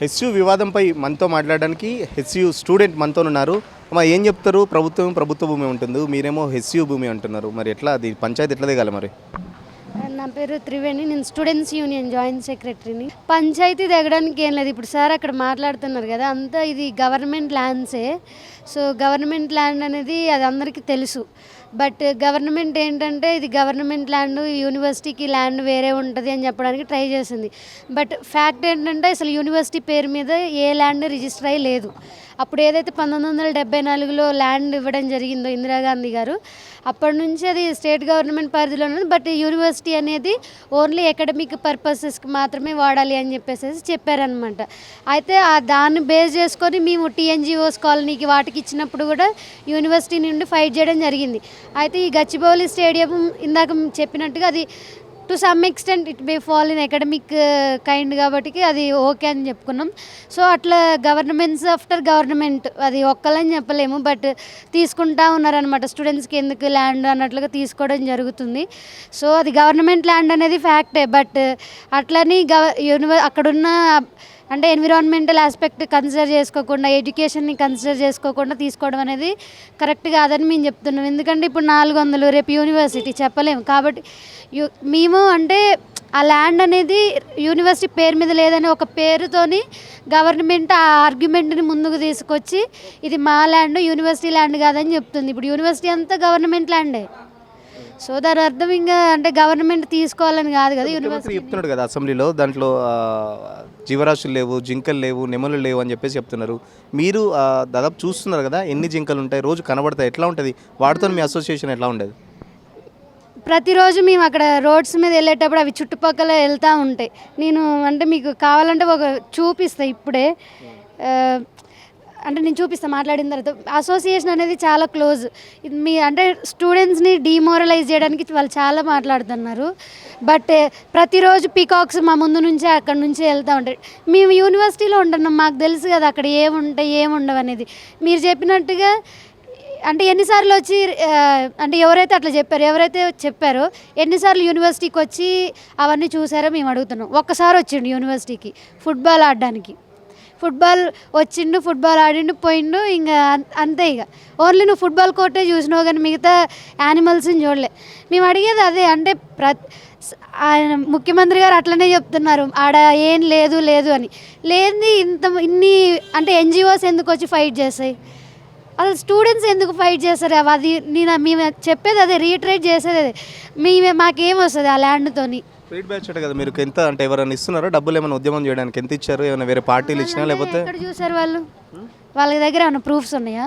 హెచ్యు వివాదంపై మనతో మాట్లాడడానికి హెచ్యు స్టూడెంట్ మనతో ఉన్నారు. అమ్మ ఏం చెప్తారు? ప్రభుత్వ భూమి ఉంటుంది, మీరేమో హెచ్యు భూమి అంటున్నారు. మరి ఎట్లా అది పంచాయతీ ఎట్లా దిగాలి మరి? నా పేరు త్రివేణి, నేను స్టూడెంట్స్ యూనియన్ జాయింట్ సెక్రటరీని. పంచాయతీ దిగడానికి ఏం లేదు. ఇప్పుడు సార్ అక్కడ మాట్లాడుతున్నారు కదా, అంతా ఇది గవర్నమెంట్ ల్యాండ్సే. సో గవర్నమెంట్ ల్యాండ్ అనేది అది అందరికీ తెలుసు. బట్ గవర్నమెంట్ ఏంటంటే ఇది గవర్నమెంట్ ల్యాండ్, యూనివర్సిటీకి ల్యాండ్ వేరే ఉంటుంది అని చెప్పడానికి ట్రై చేసింది. బట్ ఫ్యాక్ట్ ఏంటంటే అసలు యూనివర్సిటీ పేరు మీద ఏ ల్యాండ్ రిజిస్టర్ అయ్యి లేదు. అప్పుడు ఏదైతే 1974లో ల్యాండ్ ఇవ్వడం జరిగిందో ఇందిరాగాంధీ గారు, అప్పటి నుంచి అది స్టేట్ గవర్నమెంట్ పరిధిలో ఉన్నది. బట్ యూనివర్సిటీ అనేది ఓన్లీ అకాడమిక్ పర్పసెస్కి మాత్రమే వాడాలి అని చెప్పేసి చెప్పారనమాట. అయితే దాన్ని బేస్ చేసుకొని మేము టీఎన్జిఓస్ కాలనీకి వాటికి ఇచ్చినప్పుడు కూడా యూనివర్సిటీ నుండి ఫైట్ చేయడం జరిగింది. అయితే ఈ గచ్చిబౌలి స్టేడియం ఇందాక చెప్పినట్టుగా అది to some extent it may fall in academic kind కాబట్టి అది ఓకే అని చెప్పుకున్నాం. సో అట్లా గవర్నమెంట్స్ ఆఫ్టర్ గవర్నమెంట్ అది ఒక్కలని చెప్పలేము, బట్ తీసుకుంటా ఉన్నారనమాట. స్టూడెంట్స్కి ఎందుకు ల్యాండ్ అన్నట్లుగా తీసుకోవడం జరుగుతుంది. సో అది గవర్నమెంట్ ల్యాండ్ అనేది ఫ్యాక్టే. బట్ అట్లని అక్కడున్న అంటే ఎన్విరాన్మెంటల్ ఆస్పెక్ట్ కన్సిడర్ చేసుకోకుండా, ఎడ్యుకేషన్ని కన్సిడర్ చేసుకోకుండా తీసుకోవడం అనేది కరెక్ట్ కాదని మేము చెప్తున్నాం. ఎందుకంటే ఇప్పుడు 400 రేపు యూనివర్సిటీ చెప్పలేము కాబట్టి మేము అంటే ఆ ల్యాండ్ అనేది యూనివర్సిటీ పేరు మీద లేదని ఒక పేరుతోని గవర్నమెంట్ ఆ ఆర్గ్యుమెంట్ని ముందుకు తీసుకొచ్చి ఇది మా ల్యాండ్ యూనివర్సిటీ ల్యాండ్ కాదని చెప్తుంది. ఇప్పుడు యూనివర్సిటీ అంతా గవర్నమెంట్ ల్యాండే. సో దాని అర్థం ఇంకా అంటే గవర్నమెంట్ తీసుకోవాలని కాదు కదా. యూనివర్సిటీ చెప్తున్నాడు కదా అసెంబ్లీలో, దాంట్లో జీవరాశులు లేవు, జింకలు లేవు, నెమలు లేవు అని చెప్పేసి చెప్తున్నారు. మీరు దాదాపు చూస్తున్నారు కదా, ఎన్ని జింకలు ఉంటాయి, రోజు కనబడతాయి, ఎట్లా ఉంటుంది వాటితో మీ అసోసియేషన్ ఎట్లా ఉండేది? ప్రతిరోజు మేము అక్కడ రోడ్స్ మీద వెళ్ళేటప్పుడు అవి చుట్టుపక్కల వెళ్తూ ఉంటాయి. నేను అంటే మీకు కావాలంటే ఒక చూపిస్తాను ఇప్పుడే, అంటే నేను చూపిస్తాను మాట్లాడిన తర్వాత. అసోసియేషన్ అనేది చాలా క్లోజ్. మీ అంటే స్టూడెంట్స్ని డిమోరలైజ్ చేయడానికి వాళ్ళు చాలా మాట్లాడుతున్నారు. బట్ ప్రతిరోజు పీకాక్స్ మా ముందు నుంచే అక్కడ నుంచి వెళ్తూ ఉంటాయి. మేము యూనివర్సిటీలో ఉంటున్నాం, మాకు తెలుసు కదా అక్కడ ఏముంటాయి ఏముండవు అనేది. మీరు చెప్పినట్టుగా అంటే ఎన్నిసార్లు వచ్చి అంటే ఎవరైతే చెప్పారో ఎన్నిసార్లు యూనివర్సిటీకి వచ్చి అవన్నీ చూసారో మేము అడుగుతున్నాం. ఒక్కసారి వచ్చిండు యూనివర్సిటీకి ఫుట్బాల్ ఆడడానికి. ఫుట్బాల్ వచ్చిండు, ఫుట్బాల్ ఆడిండు, పోయిండు, ఇంకా అంతే. ఇక ఓన్లీ నువ్వు ఫుట్బాల్ కోర్టే చూసినావు కానీ మిగతా యానిమల్స్ని చూడలే. మేము అడిగేది అదే. అంటే ఆయన ముఖ్యమంత్రి గారు అట్లనే చెప్తున్నారు ఆడ ఏం లేదు అని. లేని ఇన్ని అంటే ఎన్జిఓస్ ఎందుకు వచ్చి ఫైట్ చేస్తాయి? అసలు స్టూడెంట్స్ ఎందుకు ఫైట్ చేస్తారు? అది మేము చెప్పేది అదే, రీట్రేట్ చేసేది అదే. మాకేం వస్తుంది ఆ ల్యాండ్తోని? ఫీడ్ బ్యాక్ కదా మీరు ఎంత అంటే ఎవరైనా ఇస్తున్నారో డబ్బులు, ఏమైనా ఉద్యమం చేయడానికి ఎంత ఇచ్చారు? ఏమైనా వేరే పార్టీలు ఇచ్చినా లేకపోతే ఎక్కడ చూసారు వాళ్ళు? వాళ్ళ దగ్గర ఏమైనా ప్రూఫ్స్ ఉన్నాయా?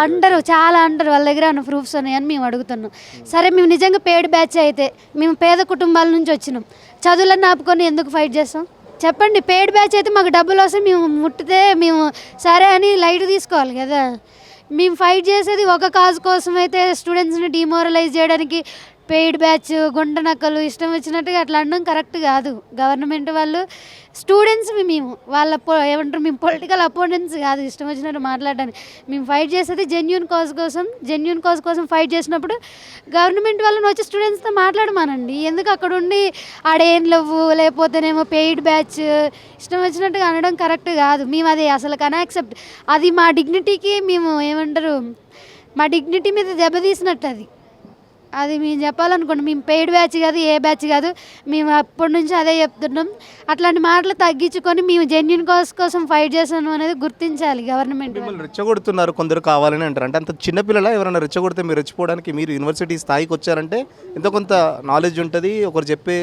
అంటారు, చాలా అంటారు వాళ్ళ దగ్గర ఏమైనా ప్రూఫ్స్ ఉన్నాయని మేము అడుగుతున్నాం. సరే మేము నిజంగా పెయిడ్ బ్యాచ్ అయితే, మేము పేద కుటుంబాల నుంచి వచ్చినాం, చదువులను ఆపుకొని ఎందుకు ఫైట్ చేస్తాం చెప్పండి? పెయిడ్ బ్యాచ్ అయితే మాకు డబ్బులు వస్తే మేము ముట్టితే మేము సరే అని లైట్ తీసుకోవాలి కదా. మేము ఫైట్ చేసేది ఒక కాజ్ కోసం అయితే స్టూడెంట్స్ని డిమోరలైజ్ చేయడానికి పెయిడ్ బ్యాచ్, గుంట నక్కలు ఇష్టం వచ్చినట్టుగా అట్లా అనడం కరెక్ట్ కాదు. గవర్నమెంట్ వాళ్ళు స్టూడెంట్స్ మేము వాళ్ళ ఏమంటారు, మేము పొలిటికల్ అపోనెంట్స్ కాదు ఇష్టం వచ్చినట్టు మాట్లాడడానికి. మేము ఫైట్ చేసేది జెన్యూన్ కాజ్ కోసం ఫైట్ చేసినప్పుడు గవర్నమెంట్ వాళ్ళని వచ్చి స్టూడెంట్స్తో మాట్లాడమానండి. ఎందుకు అక్కడ ఉండి ఆడేం లేవు లేకపోతేనేమో పెయిడ్ బ్యాచ్ ఇష్టం వచ్చినట్టుగా అనడం కరెక్ట్ కాదు. మేము అది అసలు అన్యాక్సెప్ట్. అది మా డిగ్నిటీకి మేము ఏమంటారు, మా డిగ్నిటీ మీద దెబ్బతీసినట్టు అది మేము చెప్పాలనుకోండి. మేము పెయిడ్ బ్యాచ్ కాదు, ఏ బ్యాచ్ కాదు, మేము అప్పటి నుంచి అదే చెప్తున్నాం. అట్లాంటి మాటలు తగ్గించుకొని మేము జెన్యూన్ కాజ్ కోసం ఫైట్ చేసాను అనేది గుర్తించాలి గవర్నమెంట్. రెచ్చగొడుతున్నారు కొందరు కావాలని అంటారు. అంటే అంత చిన్నపిల్లల ఎవరైనా రెచ్చగొడితే మీరు రెచ్చిపోవడానికి, మీరు యూనివర్సిటీ స్థాయికి వచ్చారంటే ఎంతో కొంత నాలెడ్జ్ ఉంటుంది, ఒకరు చెప్పే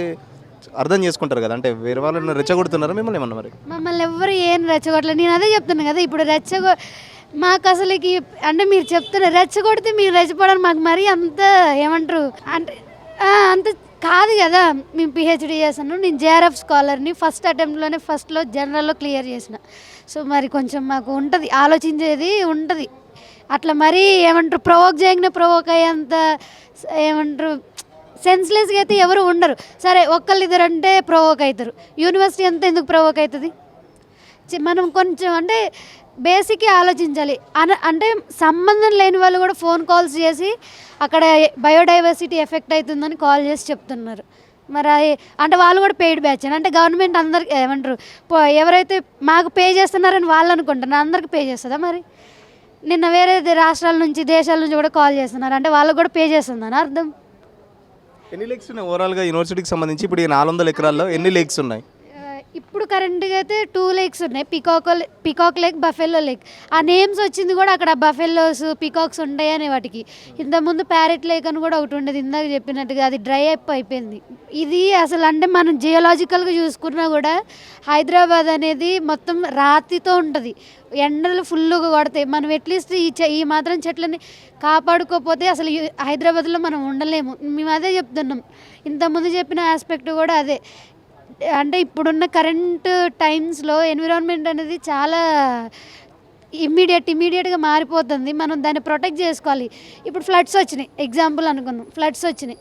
అర్థం చేసుకుంటారు కదా. అంటే వేరే వాళ్ళని రెచ్చగొడుతున్నారు మిమ్మల్ని ఏమన్నా? మరి మమ్మల్ని ఎవరు ఏం రెచ్చగొట్టలేదు. నేను అదే చెప్తున్నాను కదా, ఇప్పుడు మాకు అసలుకి అంటే మీరు చెప్తున్నారు రెచ్చగొడితే మీరు రెచ్చిపోవడానికి మాకు మరీ అంత ఏమంటారు అంటే అంత కాదు కదా. మేము పిహెచ్డీ చేశాను, నేను జేఆర్ఎఫ్ స్కాలర్ని. ఫస్ట్ అటెంప్ట్లోనే ఫస్ట్లో జనరల్లో క్లియర్ చేసిన. సో మరి కొంచెం మాకు ఉంటుంది, ఆలోచించేది ఉంటుంది. అట్లా మరీ ఏమంటారు ప్రొవోక్ అయ్యేంత ఏమంటారు సెన్స్లెస్గా అయితే ఎవరు ఉండరు. సరే ఒక్కళ్ళిద్దరు అంటే ప్రొవోక్ అవుతారు, యూనివర్సిటీ అంతా ఎందుకు ప్రొవోక్ అవుతుంది? మనం కొంచెం అంటే బేసిక్గా ఆలోచించాలి. అంటే సంబంధం లేని వాళ్ళు కూడా ఫోన్ కాల్స్ చేసి అక్కడ బయోడైవర్సిటీ ఎఫెక్ట్ అవుతుందని కాల్ చేసి చెప్తున్నారు. మరి అంటే వాళ్ళు కూడా పెయిడ్ బ్యాచ్ అంటే గవర్నమెంట్ అందరికి ఏమంటారు ఎవరైతే మాకు పే చేస్తున్నారని వాళ్ళు అనుకుంటున్నారు అందరికి పే చేస్తుందా మరి నిన్న వేరే రాష్ట్రాల నుంచి దేశాల నుంచి కూడా కాల్ చేస్తున్నారు అంటే వాళ్ళకు కూడా పే చేస్తుందని అర్థం. ఎన్ని లేక్స్ ఉన్నాయి ఓవరాల్గా యూనివర్సిటీకి సంబంధించి ఇప్పుడు ఈ 400 ఎకరాల్లో ఎన్ని లేక్స్ ఉన్నాయి? ఇప్పుడు కరెంట్గా అయితే 2 లేక్స్ ఉన్నాయి, పికాక్ లేక్, బఫెల్లో లేక్. ఆ నేమ్స్ వచ్చింది కూడా అక్కడ బఫెల్లోస్ పికాక్స్ ఉంటాయని వాటికి. ఇంతకుముందు ప్యారెట్ లేక్ అని కూడా ఒకటి ఉండేది ఇందాక చెప్పినట్టుగా, అది డ్రై అప్ అయిపోయింది. ఇది అసలు అంటే మనం జియోలాజికల్గా చూసుకున్నా కూడా హైదరాబాద్ అనేది మొత్తం రాతితో ఉంటుంది, ఎండలు ఫుల్గా కొడతాయి. మనం అట్లీస్ట్ ఈ మాత్రం చెట్లని కాపాడుకోకపోతే అసలు హైదరాబాద్లో మనం ఉండలేము. మేము అదే చెప్తున్నాం, ఇంతకుముందు చెప్పిన ఆస్పెక్ట్ కూడా అదే. అంటే ఇప్పుడున్న కరెంట్ టైమ్స్లో ఎన్విరాన్మెంట్ అనేది చాలా ఇమ్మీడియట్గా మారిపోతుంది. మనం దాన్ని ప్రొటెక్ట్ చేసుకోవాలి. ఇప్పుడు ఫ్లడ్స్ వచ్చినాయి, ఎగ్జాంపుల్ అనుకున్నాం, ఫ్లడ్స్ వచ్చినాయి.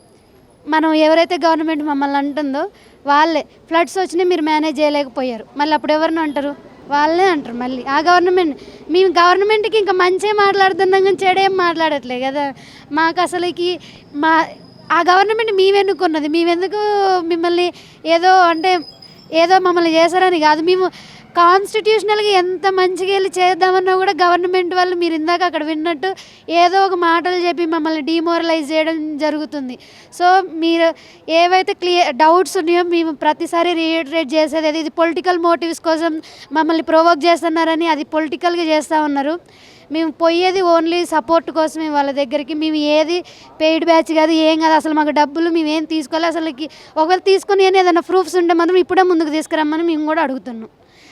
మనం ఎవరైతే గవర్నమెంట్ మమ్మల్ని అంటుందో వాళ్ళే ఫ్లడ్స్ వచ్చినాయి మీరు మేనేజ్ చేయలేకపోయారు, మళ్ళీ అప్పుడు ఎవరిని అంటారు? వాళ్ళే అంటారు మళ్ళీ. ఆ మేము గవర్నమెంట్కి ఇంకా మంచిగా మాట్లాడుతున్నాం కానీ చెడేం మాట్లాడట్లే కదా. మాకు అసలుకి ఆ గవర్నమెంట్ మేమెన్నుకున్నది, మేమెందుకు మిమ్మల్ని ఏదో మమ్మల్ని చేశారని కాదు. మేము కాన్స్టిట్యూషనల్గా ఎంత మంచిగా వెళ్ళి చేద్దామన్నా కూడా గవర్నమెంట్ వాళ్ళు మీరు ఇందాక అక్కడ విన్నట్టు ఏదో ఒక మాటలు చెప్పి మమ్మల్ని డిమోరలైజ్ చేయడం జరుగుతుంది. సో మీరు ఏవైతే డౌట్స్ ఉన్నాయో మేము ప్రతిసారి రీఇటరేట్ చేసేది అది, ఇది పొలిటికల్ మోటివ్స్ కోసం మమ్మల్ని ప్రొవోక్ చేస్తున్నారని అది పొలిటికల్గా చేస్తూ ఉన్నారు. మేము పోయేది ఓన్లీ సపోర్ట్ కోసమే వాళ్ళ దగ్గరికి. మేము ఏది పెయిడ్ బ్యాచ్ కాదు, ఏం కాదు. అసలు మాకు డబ్బులు మేమేం తీసుకోవాలి. అసలుకి ఒకవేళ తీసుకొని ఏదైనా ప్రూఫ్స్ ఉంటే మాత్రం ఇప్పుడే ముందుకు తీసుకురమ్మని మేము కూడా అడుగుతున్నాం.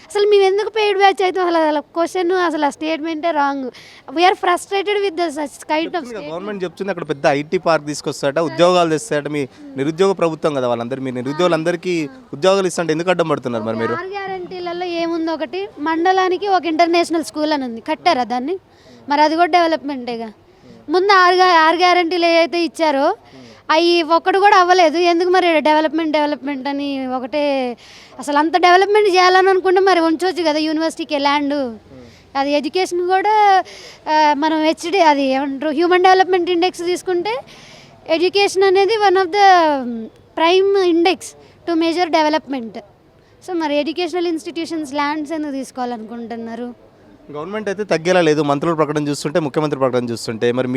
అసలు మేము ఎందుకు పెయిడ్ బ్యాచ్ అయితే అసలు క్వశ్చన్ అసలు ఆ స్టేట్మెంటే wrong. We are frustrated with such kind of. Government చెప్తుంది అక్కడ పెద్ద ఐటీ పార్క్ తీసుకొస్తాట, ఉద్యోగాలు తెస్తాట. మీ నిరుద్యోగ ప్రభుత్వం కదా వాళ్ళందరూ, మీ నిరుద్యోగులందరికీ ఉద్యోగాలు ఇస్తుంటే ఎందుకు అడ్డం పడుతున్నారు మరి మీరు? 6 గ్యారంటీలలో ఏముంది, ఒకటి మండలానికి ఒక ఇంటర్నేషనల్ స్కూల్ అని ఉంది, కట్టారా దాన్ని? మరి అది కూడా డెవలప్మెంటేగా. ముందు 6 గ్యారంటీలు ఏవైతే ఇచ్చారో అవి ఒక్కడు కూడా అవ్వలేదు. ఎందుకు మరి డెవలప్మెంట్ అని ఒకటే? అసలు అంత డెవలప్మెంట్ చేయాలని అనుకుంటే మరి ఉంచవచ్చు కదా యూనివర్సిటీకి ల్యాండ్. అది ఎడ్యుకేషన్ కూడా మనం అది ఏమంటారు హ్యూమన్ డెవలప్మెంట్ ఇండెక్స్ తీసుకుంటే ఎడ్యుకేషన్ అనేది one of the prime index to major development. So మరి ఎడ్యుకేషనల్ ఇన్స్టిట్యూషన్స్ ల్యాండ్స్ ఎందుకు తీసుకోవాలనుకుంటున్నారు? గవర్నమెంట్ అయితే తగ్గేలా లేదు. మంత్రుల ప్రకటన చూస్తుంటే, ముఖ్యమంత్రి ప్రకటన చూస్తుంటే మరి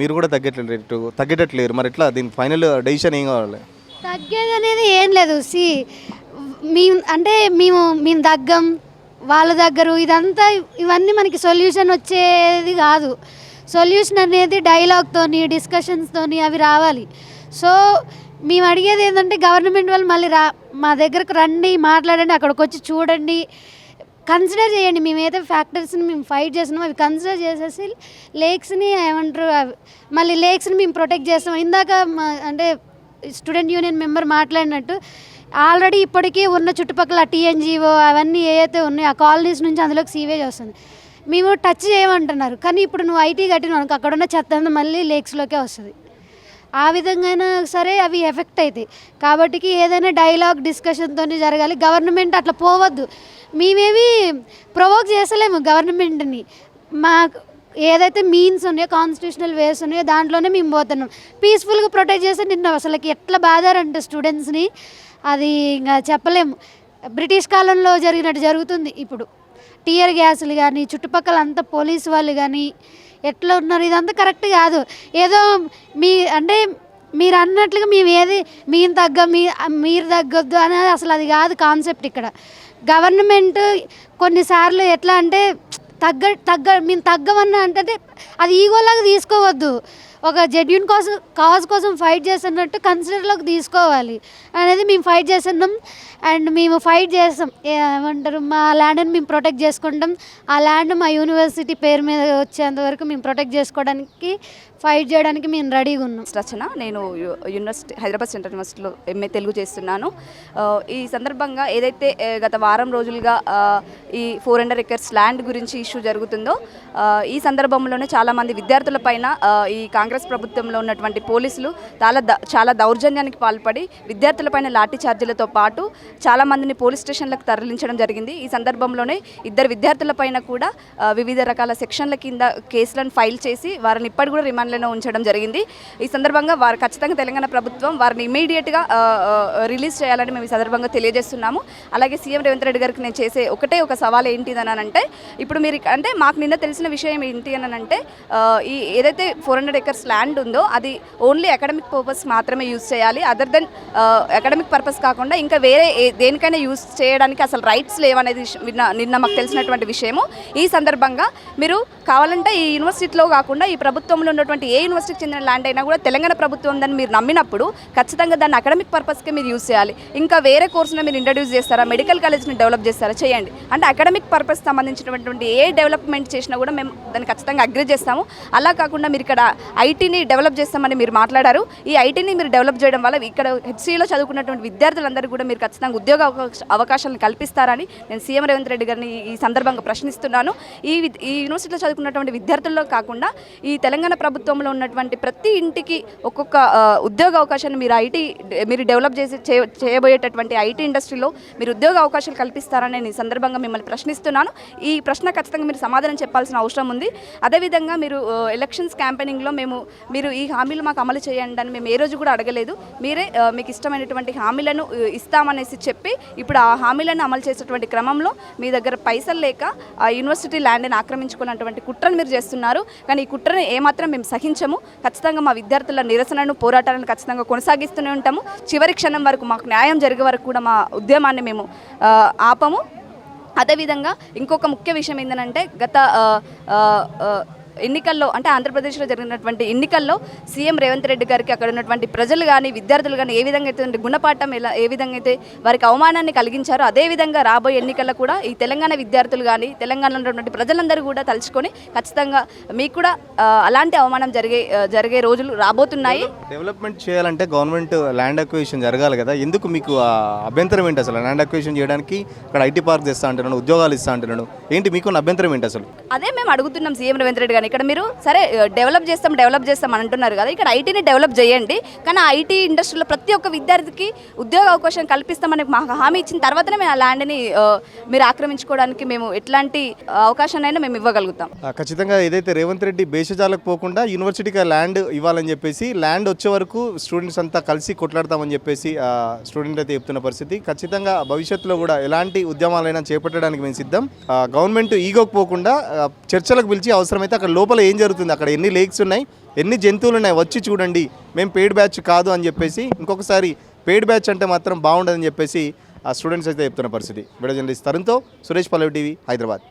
మీరు కూడా తగ్గేటట్లేరు. మరి ఎట్లా దీని ఫైనల్ డెసిషన్ ఏం కావాలి? తగ్గేది అనేది ఏం లేదు. మేము తగ్గం, వాళ్ళ దగ్గర ఇదంతా ఇవన్నీ మనకి సొల్యూషన్ వచ్చేది కాదు. సొల్యూషన్ అనేది డైలాగ్తోని డిస్కషన్స్తోని అవి రావాలి. సో మేము అడిగేది ఏంటంటే గవర్నమెంట్ వాళ్ళు మళ్ళీ మా దగ్గరకు రండి, మాట్లాడండి, అక్కడికి వచ్చి చూడండి, కన్సిడర్ చేయండి. మేమైతే ఫ్యాక్టర్స్ని మేము ఫైట్ చేస్తున్నాం అవి కన్సిడర్ చేసేసి లేక్స్ని ఏమంటారు మళ్ళీ లేక్స్ని మేము ప్రొటెక్ట్ చేస్తాం. ఇందాక అంటే స్టూడెంట్ యూనియన్ మెంబర్ మాట్లాడినట్టు ఆల్రెడీ ఇప్పటికీ ఉన్న చుట్టుపక్కల టీఎన్జిఓ అవన్నీ ఏవైతే ఉన్నాయో ఆ కాలనీస్ నుంచి అందులోకి సీవేజ్ వస్తుంది. మేము టచ్ చేయమంటున్నారు, కానీ ఇప్పుడు నువ్వు ఐటీ కట్టిన అక్కడ ఉన్న చెత్త అంతా మళ్ళీ లేక్స్లోకే వస్తుంది. ఆ విధంగా సరే అవి ఎఫెక్ట్ అవుతాయి. కాబట్టి ఏదైనా డైలాగ్ డిస్కషన్తో జరగాలి. గవర్నమెంట్ అట్లా పోవద్దు. మేమేమి ప్రొవోక్ చేస్తలేము గవర్నమెంట్ని. మాకు ఏదైతే మీన్స్ ఉన్నాయో కాన్స్టిట్యూషనల్ వేస్ ఉన్నాయో దాంట్లోనే మేము పోతున్నాం. పీస్ఫుల్గా ప్రొటెక్ట్ చేస్తే నిన్న అసలుకి ఎట్లా బాధారంటే స్టూడెంట్స్ని అది ఇంకా చెప్పలేము. బ్రిటిష్ కాలంలో జరిగినట్టు జరుగుతుంది ఇప్పుడు. టియర్ గ్యాసులు కానీ చుట్టుపక్కల అంతా పోలీసు వాళ్ళు కానీ ఎట్లా ఉన్నారు, ఇదంతా కరెక్ట్ కాదు. ఏదో మీరు అన్నట్లుగా మేము మీరు తగ్గొద్దు అనేది అసలు అది కాదు కాన్సెప్ట్. ఇక్కడ గవర్నమెంట్ కొన్నిసార్లు ఎట్లా అంటే మేము తగ్గమన్నా అంటే అది ఈగోలాగా తీసుకోవద్దు. ఒక జెన్యూన్ కాజ్ కోసం ఫైట్ చేస్తున్నట్టు కన్సిడర్లోకి తీసుకోవాలి అనేది మేము ఫైట్ చేస్తున్నాం. అండ్ మేము ఫైట్ చేస్తాం, ఏమంటారు మా ల్యాండ్ని మేము ప్రొటెక్ట్ చేసుకుంటాం. ఆ ల్యాండ్ మా యూనివర్సిటీ పేరు మీద వచ్చేంత వరకు మేము ప్రొటెక్ట్ చేసుకోవడానికి ఫైట్ చేయడానికి మేము రెడీగా ఉన్నాం. రచన, నేను హైదరాబాద్ సెంట్రల్ యూనివర్సిటీలో ఎంఏ తెలుగు చేస్తున్నాను. ఈ సందర్భంగా ఏదైతే గత వారం రోజులుగా ఈ 400 acres ల్యాండ్ గురించి ఇష్యూ జరుగుతుందో ఈ సందర్భంలోనే చాలామంది విద్యార్థుల పైన ఈ కాంగ్రెస్ ప్రభుత్వంలో ఉన్నటువంటి పోలీసులు చాలా దౌర్జన్యానికి పాల్పడి విద్యార్థులపైన లాఠీ ఛార్జీలతో పాటు చాలామందిని పోలీస్ స్టేషన్లకు తరలించడం జరిగింది. ఈ సందర్భంలోనే 2 విద్యార్థులపైన కూడా వివిధ రకాల సెక్షన్ల కింద కేసులను ఫైల్ చేసి వారిని ఇప్పటి కూడా రిమాండ్ కస్టడీలోనే ఉంచడం జరిగింది. ఈ సందర్భంగా వారు ఖచ్చితంగా తెలంగాణ ప్రభుత్వం వారిని ఇమీడియట్గా రిలీజ్ చేయాలని మేము ఈ సందర్భంగా తెలియజేస్తున్నాము. అలాగే సీఎం రేవంత్ రెడ్డి గారికి నేను చేసే ఒక సవాల్ ఏంటిదని అంటే, ఇప్పుడు మీరు అంటే మాకు నిన్న తెలిసిన విషయం ఏంటి అని అంటే, ఈ ఏదైతే 400 acres ల్యాండ్ ఉందో అది ఓన్లీ అకాడమిక్ పర్పస్ మాత్రమే యూజ్ చేయాలి. అదర్ దెన్ అకాడమిక్ పర్పస్ కాకుండా ఇంకా వేరే దేనికైనా యూజ్ చేయడానికి అసలు రైట్స్ లేవనేది నిన్న మాకు తెలిసినటువంటి విషయము. ఈ సందర్భంగా మీరు కావాలంటే ఈ యూనివర్సిటీలో కాకుండా ఈ ప్రభుత్వంలో ఉన్నటువంటి ఏ యూనివర్సిటీకి చెందిన ల్యాండ్ అయినా కూడా తెలంగాణ ప్రభుత్వం దాన్ని మీరు నమ్మినప్పుడు ఖచ్చితంగా దాన్ని అకాడమిక్ పర్పస్కే మీరు యూజ్ చేయాలి. ఇంకా వేరే కోర్సును మీరు ఇంట్రడ్యూస్ చేస్తారా, మెడికల్ కాలేజ్ని డెవలప్ చేస్తారా, చేయండి. అంటే అకాడమిక్ పర్పస్ సంబంధించినటువంటి ఏ డెవలప్మెంట్ చేసినా కూడా మేము దాన్ని ఖచ్చితంగా అగ్రీ చేస్తాము. అలా కాకుండా మీరు ఇక్కడ ఐటీని డెవలప్ చేస్తామని మీరు మాట్లాడారు. ఈ ఐటీని మీరు డెవలప్ చేయడం వల్ల ఇక్కడ హెచ్సిలో చదువుకున్నటువంటి విద్యార్థులందరూ కూడా మీరు ఖచ్చితంగా ఉద్యోగ అవకాశాలను కల్పిస్తారని నేను సీఎం రేవంత్ రెడ్డి గారిని ఈ సందర్భంగా ప్రశ్నిస్తున్నాను. ఈ యూనివర్సిటీలో చదువుకున్నటువంటి విద్యార్థుల్లో కాకుండా ఈ తెలంగాణ ప్రభుత్వంలో ఉన్నటువంటి ప్రతి ఇంటికి ఒక్కొక్క ఉద్యోగ అవకాశాన్ని మీరు డెవలప్ చేయబోయేటటువంటి ఐటీ ఇండస్ట్రీలో మీరు ఉద్యోగ అవకాశాలు కల్పిస్తారని నేను ఈ సందర్భంగా మిమ్మల్ని ప్రశ్నిస్తున్నాను. ఈ ప్రశ్న ఖచ్చితంగా మీరు సమాధానం చెప్పాల్సిన అవసరం ఉంది. అదేవిధంగా మీరు ఎలక్షన్స్ క్యాంపెయినింగ్లో మీరు ఈ హామీలు మాకు అమలు చేయండి అని మేము ఏ రోజు కూడా అడగలేదు. మీరే మీకు ఇష్టమైనటువంటి హామీలను ఇస్తామనేసి చెప్పి ఇప్పుడు ఆ హామీలను అమలు చేసేటువంటి క్రమంలో మీ దగ్గర పైసలు లేక ఆ యూనివర్సిటీ ల్యాండ్ని ఆక్రమించుకున్నటువంటి కుట్రను మీరు చేస్తున్నారు. కానీ ఈ కుట్రను ఏమాత్రం మేము సహించము. ఖచ్చితంగా మా విద్యార్థుల నిరసనను పోరాటాలను ఖచ్చితంగా కొనసాగిస్తూనే ఉంటాము. చివరి క్షణం వరకు మాకు న్యాయం జరిగే వరకు కూడా మా ఉద్యమాన్ని మేము ఆపము. అదేవిధంగా ఇంకొక ముఖ్య విషయం ఏంటంటే గత ఎన్నికల్లో అంటే ఆంధ్రప్రదేశ్లో జరిగినటువంటి ఎన్నికల్లో సీఎం రేవంత్ రెడ్డి గారికి అక్కడ ఉన్నటువంటి ప్రజలు కానీ విద్యార్థులు కానీ ఏ విధంగా అయితే గుణపాఠం ఏ విధంగా అయితే వారికి అవమానాన్ని కలిగించారో అదేవిధంగా రాబోయే ఎన్నికల్లో కూడా ఈ తెలంగాణ విద్యార్థులు కానీ తెలంగాణలో ఉన్నటువంటి ప్రజలందరూ కూడా తలుచుకొని ఖచ్చితంగా మీకు కూడా అలాంటి అవమానం జరిగే రోజులు రాబోతున్నాయి. డెవలప్మెంట్ చేయాలంటే గవర్నమెంట్ ల్యాండ్ అక్విజిషన్ జరగాలి కదా, ఎందుకు మీకు అభ్యంతరం ఏంటి అసలు? ల్యాండ్ అక్విజిషన్ చేయడానికి ఇక్కడ ఐటీ పార్క్ తెస్తా అంటున్నాను, ఉద్యోగాలు ఇస్తా అంటున్నాను, ఏంటి మీకు అభ్యంతరం ఏంటి అసలు? అదే మేము అడుగుతున్నాం సీఎం రేవంత్ రెడ్డి గారిని. ఇక్కడ మీరు సరే డెవలప్ చేస్తాం అని అంటున్నారు కదా, ఇక్కడ ఐటీని డెవలప్ చేయండి. కానీ ఆ ఐటీ ఇండస్ట్రీలో ప్రతి ఒక్క విద్యార్థికి ఉద్యోగ అవకాశం కల్పిస్తామని మాకు హామీ ఇచ్చిన తర్వాతనే మేము ఆ ల్యాండ్ని మీరు ఆక్రమించుకోవడానికి మేము ఎట్లాంటి అవకాశాన్ని మేము ఇవ్వగలుగుతాం. ఖచ్చితంగా ఏదైతే రేవంత్ రెడ్డి బేషజాలకు పోకుండా యూనివర్సిటీకి ల్యాండ్ ఇవ్వాలని చెప్పేసి, ల్యాండ్ వచ్చే వరకు స్టూడెంట్స్ అంతా కలిసి కొట్లాడతామని చెప్పేసి స్టూడెంట్ అయితే చెప్తున్న పరిస్థితి. ఖచ్చితంగా భవిష్యత్తులో కూడా ఎలాంటి ఉద్యమాలైనా చేపట్టడానికి మేము సిద్ధం. గవర్నమెంట్ ఈగోకి పోకుండా చర్చలకు పిలిచి అవసరమైతే అక్కడ లోపల ఏం జరుగుతుంది, అక్కడ ఎన్ని లేక్స్ ఉన్నాయి, ఎన్ని జంతువులు ఉన్నాయి వచ్చి చూడండి, మేము పెయిడ్ బ్యాచ్ కాదు అని చెప్పేసి ఇంకొకసారి పెయిడ్ బ్యాచ్ అంటే మాత్రం బాగుండదని చెప్పేసి ఆ స్టూడెంట్స్ అయితే చెప్తున్న పరిస్థితి. వీడియో జర్నలిస్ట్ తరుణ్తో సురేష్ పల్లవి టీవీ, హైదరాబాద్.